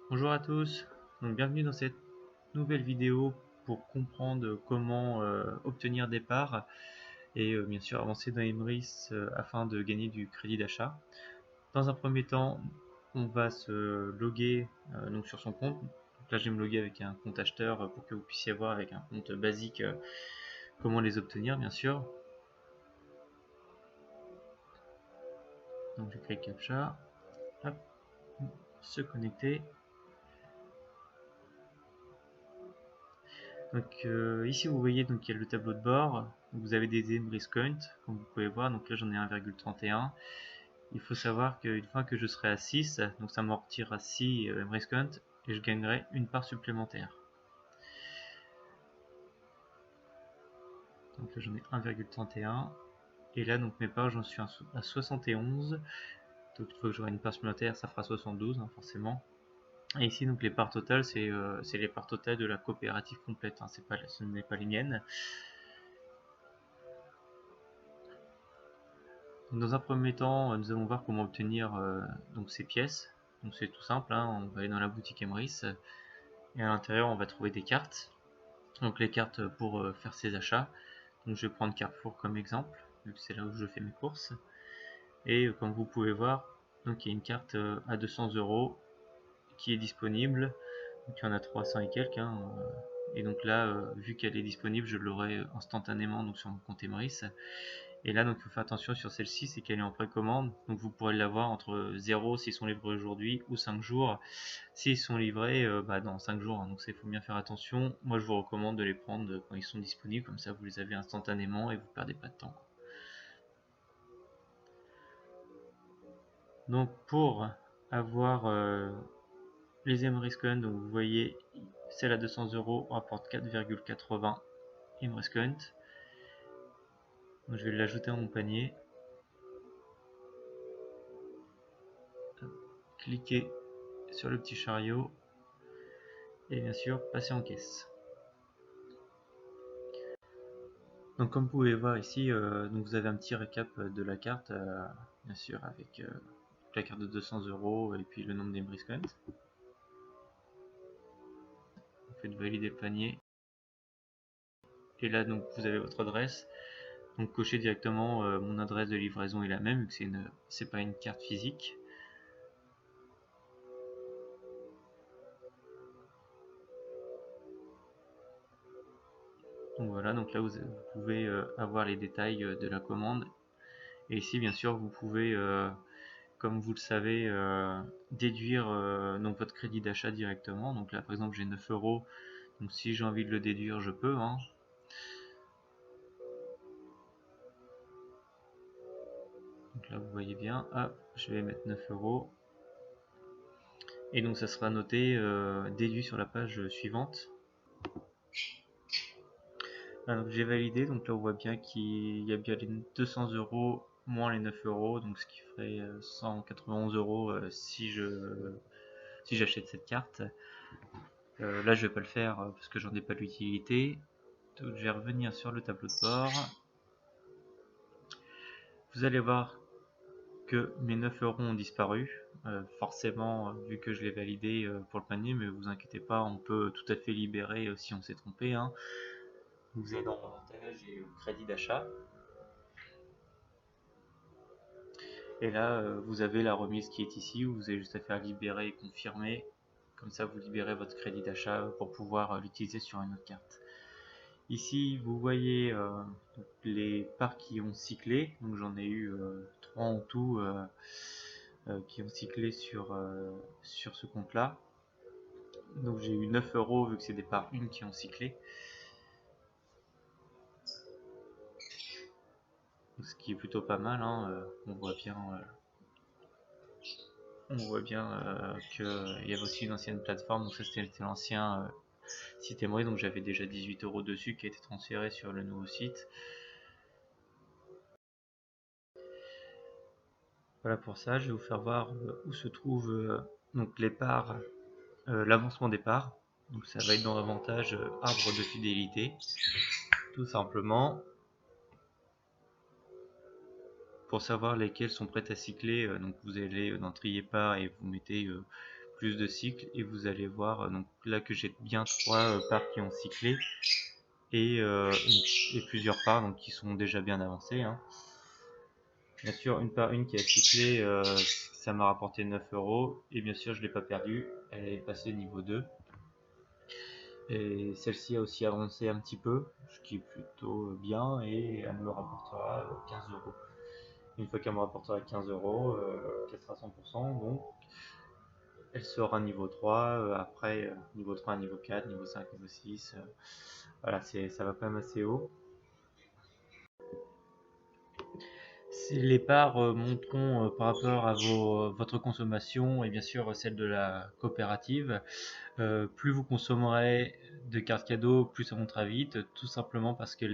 Bonjour à tous, donc bienvenue dans cette nouvelle vidéo pour comprendre comment obtenir des parts et bien sûr avancer dans Emrys afin de gagner du crédit d'achat. Dans un premier temps, on va se loguer donc sur son compte. Donc là je vais me loguer avec un compte acheteur pour que vous puissiez voir avec un compte basique comment les obtenir bien sûr. Donc je crée CAPTCHA, hop, se connecter. Donc ici vous voyez donc il y a le tableau de bord, vous avez des Emrys Coins comme vous pouvez voir, donc là j'en ai 1,31. Il faut savoir qu'une fois que je serai à 6, donc ça m'en retirera 6 Emrys Coins et je gagnerai une part supplémentaire. Donc là j'en ai 1,31 et là donc mes parts j'en suis à 71. Donc une fois que j'aurai une part supplémentaire ça fera 72 hein, forcément. Et ici donc les parts totales c'est les parts totales de la coopérative complète, hein, ce n'est pas les miennes. Donc, dans un premier temps nous allons voir comment obtenir donc ces pièces. Donc c'est tout simple, hein, on va aller dans la boutique Emrys et à l'intérieur on va trouver des cartes. Donc les cartes pour faire ses achats. Donc je vais prendre Carrefour comme exemple, vu que c'est là où je fais mes courses. Et comme vous pouvez voir, donc il y a une carte à 200 € qui est disponible. Donc il y en a 300 et quelques. Hein, et donc là, vu qu'elle est disponible, je l'aurai instantanément donc sur mon compte Emrys. Et là, donc il faut faire attention sur celle-ci, c'est qu'elle est en précommande. Donc vous pourrez l'avoir entre 0 s'ils sont livrés aujourd'hui ou 5 jours s'ils sont livrés dans 5 jours. Hein. Donc il faut bien faire attention. Moi je vous recommande de les prendre quand ils sont disponibles, comme ça vous les avez instantanément et vous perdez pas de temps. Donc pour avoir les Emrys Coins, donc vous voyez celle à 200 € rapporte 4,80 Emrys Coins. Donc je vais l'ajouter à mon panier. Cliquez sur le petit chariot et bien sûr passer en caisse. Donc comme vous pouvez voir ici, donc vous avez un petit récap de la carte, bien sûr avec la carte de 200 € et puis le nombre d'Emrys Coins. Vous faites valider le panier. Et là donc vous avez votre adresse. Donc cochez directement mon adresse de livraison est la même vu que c'est pas une carte physique. Donc voilà, donc là vous pouvez avoir les détails de la commande. Et ici bien sûr vous pouvez, comme vous le savez, déduire donc votre crédit d'achat directement. Donc là par exemple j'ai 9 €, donc si j'ai envie de le déduire je peux. Hein. Donc là vous voyez bien, hop, je vais mettre 9 €. Et donc ça sera noté déduit sur la page suivante. Donc j'ai validé, donc là on voit bien qu'il y a bien les 200 € moins les 9 €, donc ce qui ferait 191 € si j'achète cette carte. Là je vais pas le faire parce que j'en ai pas l'utilité. Donc je vais revenir sur le tableau de bord. Vous allez voir que mes 9 € ont disparu. Forcément vu que je l'ai validé pour le panier, mais vous inquiétez pas, on peut tout à fait libérer si on s'est trompé. Hein. Vous allez dans l'avantage et au crédit d'achat. Et là, vous avez la remise qui est ici, où vous avez juste à faire libérer et confirmer. Comme ça, vous libérez votre crédit d'achat pour pouvoir l'utiliser sur une autre carte. Ici, vous voyez les parts qui ont cyclé. Donc j'en ai eu 3 en tout qui ont cyclé sur ce compte-là. Donc j'ai eu 9 € vu que c'est des parts 1 qui ont cyclé. Ce qui est plutôt pas mal. Hein. On voit bien qu'il y avait aussi une ancienne plateforme, donc ça c'était l'ancien site Emrys, donc j'avais déjà 18 € dessus qui a été transféré sur le nouveau site. Voilà pour ça, je vais vous faire voir où se trouvent donc les parts, l'avancement des parts. Donc ça va être dans l'avantage arbre de fidélité, tout simplement. Pour savoir lesquelles sont prêtes à cycler, donc vous allez dans trier part et vous mettez plus de cycles et vous allez voir donc là que j'ai bien 3 parts qui ont cyclé et plusieurs parts donc qui sont déjà bien avancées, hein. Bien sûr, une qui a cyclé, ça m'a rapporté 9 euros et bien sûr je l'ai pas perdu, elle est passée niveau 2. Et celle-ci a aussi avancé un petit peu, ce qui est plutôt bien, et elle me rapportera 15 euros. Une fois qu'elle me rapportera 15 euros, qu'elle sera 100%, donc elle sera niveau 3, après niveau 3, niveau 4, niveau 5, niveau 6. Voilà, ça va quand même assez haut. Les parts monteront par rapport à votre consommation et bien sûr celle de la coopérative. Plus vous consommerez de cartes cadeaux, plus ça montera vite, tout simplement parce que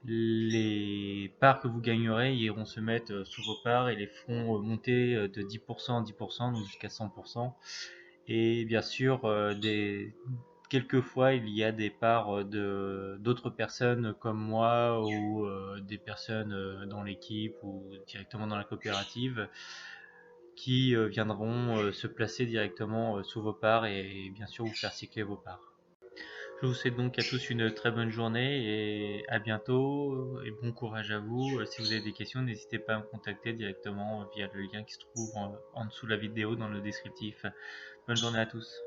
les parts que vous gagnerez iront se mettre sur vos parts et les feront monter de 10% à 10%, donc jusqu'à 100%. Et bien sûr, quelquefois, il y a des parts d'autres personnes comme moi ou des personnes dans l'équipe ou directement dans la coopérative qui viendront se placer directement sous vos parts et bien sûr vous faire cycler vos parts. Je vous souhaite donc à tous une très bonne journée et à bientôt et bon courage à vous. Si vous avez des questions, n'hésitez pas à me contacter directement via le lien qui se trouve en dessous de la vidéo dans le descriptif. Bonne journée à tous.